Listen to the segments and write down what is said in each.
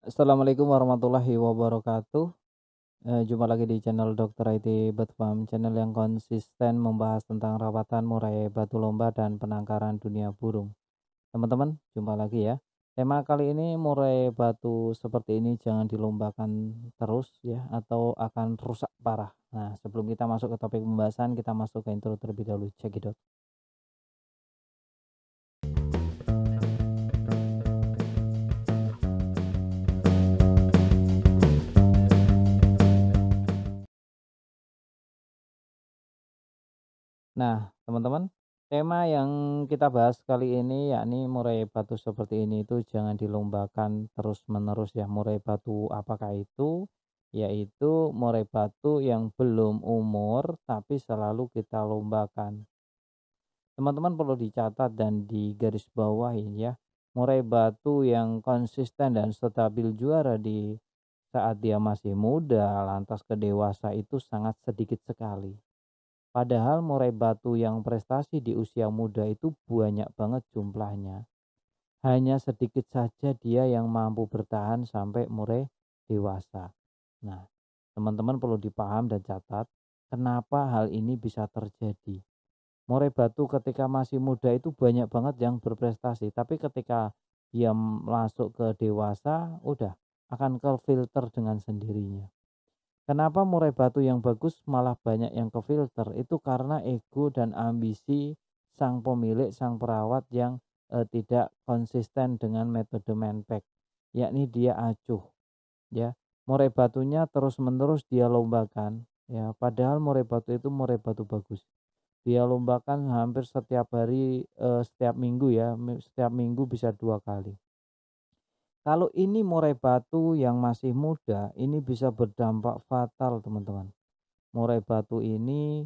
Assalamualaikum warahmatullahi wabarakatuh. Jumpa lagi di channel Dokter IT Betfam, channel yang konsisten membahas tentang rawatan murai batu lomba dan penangkaran dunia burung. Teman-teman, jumpa lagi ya. Tema kali ini murai batu seperti ini jangan dilombakan terus ya atau akan rusak parah. Nah, sebelum kita masuk ke topik pembahasan, kita masuk ke intro terlebih dahulu. Cekidot. Nah, teman-teman, tema yang kita bahas kali ini yakni murai batu seperti ini itu jangan dilombakan terus-menerus ya. Murai batu apakah itu? Yaitu murai batu yang belum umur tapi selalu kita lombakan. Teman-teman perlu dicatat dan digarisbawahi ya. Murai batu yang konsisten dan stabil juara di saat dia masih muda, lantas ke dewasa itu sangat sedikit sekali. Padahal murai batu yang prestasi di usia muda itu banyak banget jumlahnya. Hanya sedikit saja dia yang mampu bertahan sampai murai dewasa. Nah, teman-teman perlu dipaham dan catat kenapa hal ini bisa terjadi. Murai batu ketika masih muda itu banyak banget yang berprestasi, tapi ketika dia masuk ke dewasa, udah akan ke filter dengan sendirinya. Kenapa murai batu yang bagus malah banyak yang kefilter? Itu karena ego dan ambisi sang pemilik, sang perawat yang tidak konsisten dengan metode manpack, yakni dia acuh, ya. Murai batunya terus-menerus dia lombakan, ya. Padahal murai batu itu murai batu bagus. Dia lombakan hampir setiap hari, setiap minggu ya, setiap minggu bisa 2 kali. Kalau ini murai batu yang masih muda, ini bisa berdampak fatal, teman-teman. Murai batu ini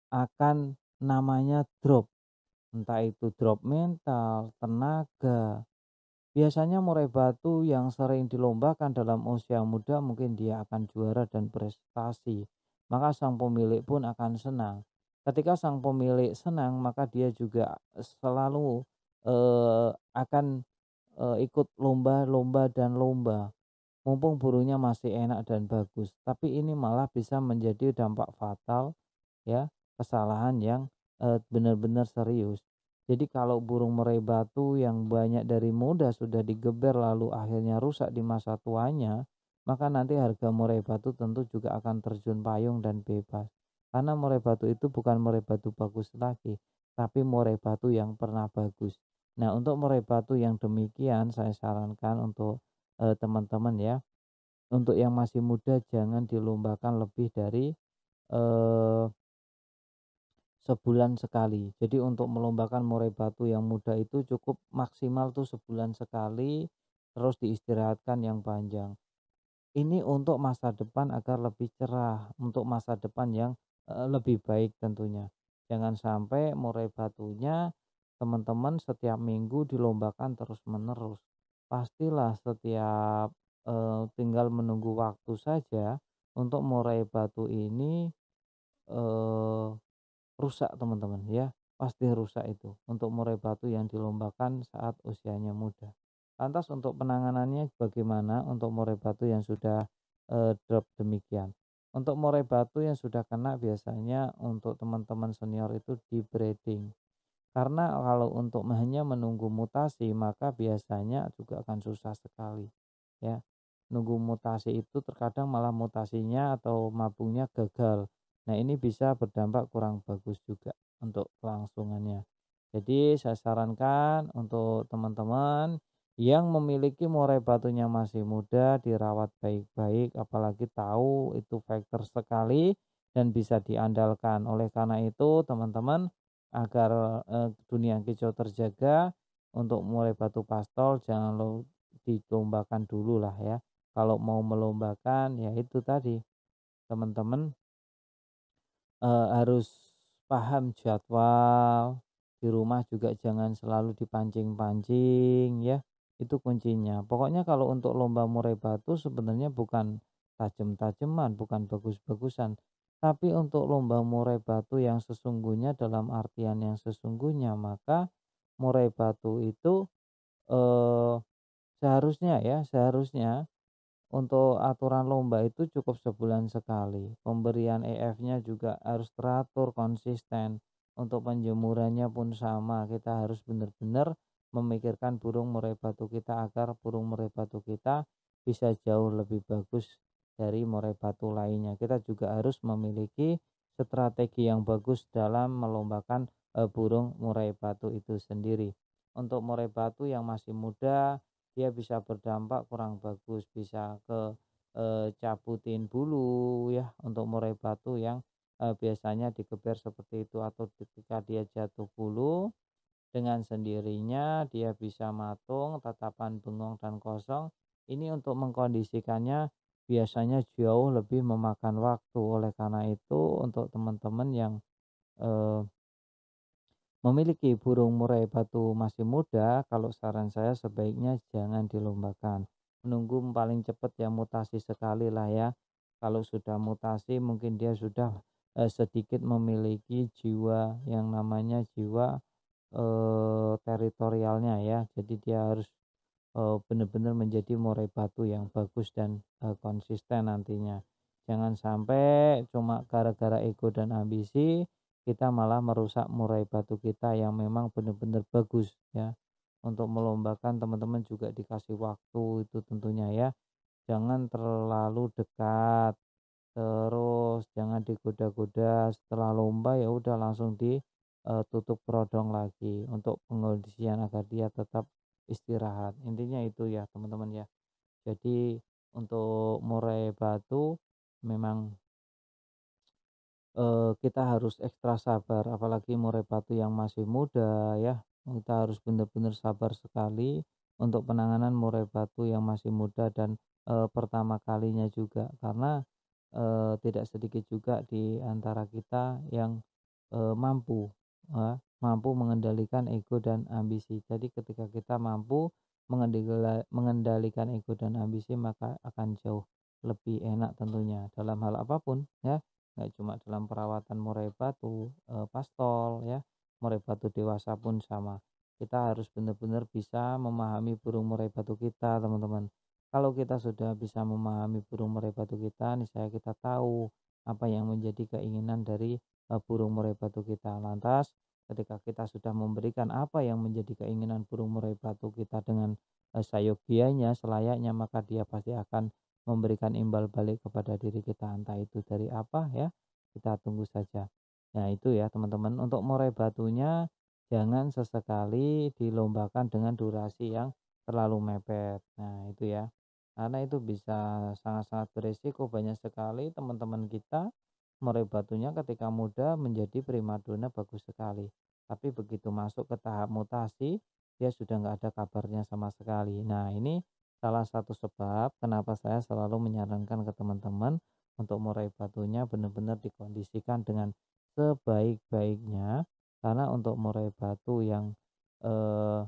akan namanya drop, entah itu drop mental, tenaga. Biasanya murai batu yang sering dilombakan dalam usia muda mungkin dia akan juara dan prestasi. Maka sang pemilik pun akan senang. Ketika sang pemilik senang, maka dia juga selalu akan ikut lomba-lomba dan lomba. Mumpung burungnya masih enak dan bagus, tapi ini malah bisa menjadi dampak fatal ya, kesalahan yang benar-benar serius. Jadi kalau burung murai batu yang banyak dari muda sudah digeber lalu akhirnya rusak di masa tuanya, maka nanti harga murai batu tentu juga akan terjun payung dan bebas. Karena murai batu itu bukan murai batu bagus lagi, tapi murai batu yang pernah bagus. Nah, untuk murai batu yang demikian saya sarankan untuk teman-teman ya, untuk yang masih muda jangan dilombakan lebih dari eh, sebulan sekali. Jadi untuk melombakan murai batu yang muda itu cukup maksimal tuh sebulan sekali, terus diistirahatkan yang panjang. Ini untuk masa depan agar lebih cerah, untuk masa depan yang lebih baik tentunya. Jangan sampai murai batunya teman-teman setiap minggu dilombakan terus-menerus. Pastilah setiap tinggal menunggu waktu saja untuk murai batu ini eh, rusak, teman-teman ya, pasti rusak itu untuk murai batu yang dilombakan saat usianya muda. Lantas untuk penanganannya bagaimana untuk murai batu yang sudah drop demikian? Untuk murai batu yang sudah kena biasanya untuk teman-teman senior itu di breeding. Karena kalau untuk hanya menunggu mutasi maka biasanya juga akan susah sekali ya. Nunggu mutasi itu terkadang malah mutasinya atau mabungnya gagal. Nah, ini bisa berdampak kurang bagus juga untuk kelangsungannya. Jadi saya sarankan untuk teman-teman yang memiliki murai batunya masih muda dirawat baik-baik, apalagi tahu itu faktor sekali dan bisa diandalkan. Oleh karena itu teman-teman, agar dunia kicau terjaga, untuk murai batu pastol jangan dilombakan dulu lah ya. Kalau mau melombakan ya itu tadi, teman-teman harus paham jadwal, di rumah juga jangan selalu dipancing-pancing ya, itu kuncinya. Pokoknya kalau untuk lomba murai batu sebenarnya bukan tajam-tajaman, bukan bagus-bagusan, tapi untuk lomba murai batu yang sesungguhnya dalam artian yang sesungguhnya, maka murai batu itu eh, seharusnya untuk aturan lomba itu cukup sebulan sekali. Pemberian EF-nya juga harus teratur, konsisten. Untuk penjemurannya pun sama, kita harus benar-benar memikirkan burung murai batu kita agar burung murai batu kita bisa jauh lebih bagus dari murai batu lainnya. Kita juga harus memiliki strategi yang bagus dalam melombakan burung murai batu itu sendiri. Untuk murai batu yang masih muda, dia bisa berdampak kurang bagus, bisa cabutin bulu ya untuk murai batu yang biasanya digeber seperti itu, atau ketika dia jatuh bulu dengan sendirinya dia bisa matung, tatapan bengong dan kosong. Ini untuk mengkondisikannya biasanya jauh lebih memakan waktu. Oleh karena itu untuk teman-teman yang eh, memiliki burung murai batu masih muda, kalau saran saya sebaiknya jangan dilombakan. Menunggu paling cepat ya mutasi sekali lah ya. Kalau sudah mutasi mungkin dia sudah sedikit memiliki jiwa yang namanya jiwa teritorialnya ya. Jadi dia harus benar-benar menjadi murai batu yang bagus dan konsisten nantinya. Jangan sampai cuma gara-gara ego dan ambisi kita malah merusak murai batu kita yang memang benar-benar bagus ya. Untuk melombakan teman-teman juga dikasih waktu itu tentunya ya. Jangan terlalu dekat, terus jangan digoda-goda setelah lomba ya udah langsung ditutup brodong lagi untuk pengondisian agar dia tetap istirahat. Intinya itu ya teman-teman ya. Jadi untuk murai batu memang kita harus ekstra sabar, apalagi murai batu yang masih muda ya. Kita harus benar-benar sabar sekali untuk penanganan murai batu yang masih muda dan pertama kalinya juga, karena tidak sedikit juga di antara kita yang mampu mengendalikan ego dan ambisi. Jadi ketika kita mampu mengendalikan ego dan ambisi, maka akan jauh lebih enak tentunya dalam hal apapun ya. Nggak cuma dalam perawatan murai batu, pastol ya, murai batu dewasa pun sama. Kita harus benar-benar bisa memahami burung murai batu kita, teman-teman. Kalau kita sudah bisa memahami burung murai batu kita, niscaya kita tahu apa yang menjadi keinginan dari burung murai batu kita. Lantas, ketika kita sudah memberikan apa yang menjadi keinginan burung murai batu kita dengan sayogianya, selayaknya, maka dia pasti akan memberikan imbal balik kepada diri kita, entah itu dari apa ya, kita tunggu saja. Nah itu ya teman-teman, untuk murai batunya jangan sesekali dilombakan dengan durasi yang terlalu mepet. Nah itu ya, karena itu bisa sangat-sangat beresiko. Banyak sekali teman-teman kita murai batunya ketika muda menjadi primadona bagus sekali, tapi begitu masuk ke tahap mutasi dia sudah nggak ada kabarnya sama sekali. Nah ini salah satu sebab kenapa saya selalu menyarankan ke teman-teman untuk murai batunya benar-benar dikondisikan dengan sebaik-baiknya, karena untuk murai batu yang eh,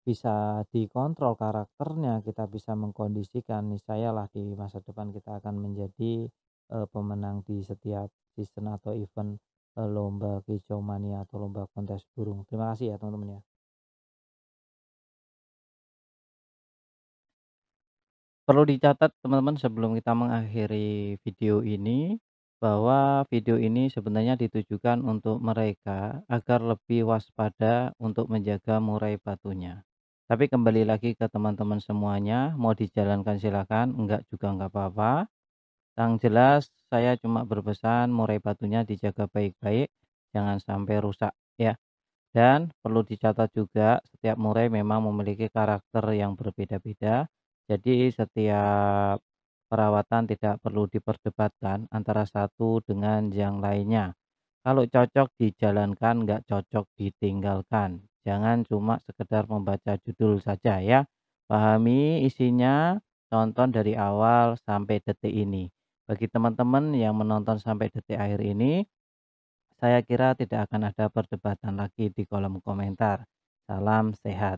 bisa dikontrol karakternya, kita bisa mengkondisikan, niscayalah di masa depan kita akan menjadi pemenang di setiap season atau event lomba kicau mania atau lomba kontes burung. Terima kasih ya teman-teman ya. Perlu dicatat teman-teman sebelum kita mengakhiri video ini, bahwa video ini sebenarnya ditujukan untuk mereka agar lebih waspada untuk menjaga murai batunya. Tapi kembali lagi ke teman-teman semuanya, mau dijalankan silakan, enggak juga enggak apa-apa. Yang jelas saya cuma berpesan murai batunya dijaga baik-baik, jangan sampai rusak ya. Dan perlu dicatat juga, setiap murai memang memiliki karakter yang berbeda-beda. Jadi setiap perawatan tidak perlu diperdebatkan antara satu dengan yang lainnya. Kalau cocok dijalankan, nggak cocok ditinggalkan. Jangan cuma sekedar membaca judul saja ya. Pahami isinya, tonton dari awal sampai detik ini. Bagi teman-teman yang menonton sampai detik akhir ini, saya kira tidak akan ada perdebatan lagi di kolom komentar. Salam sehat.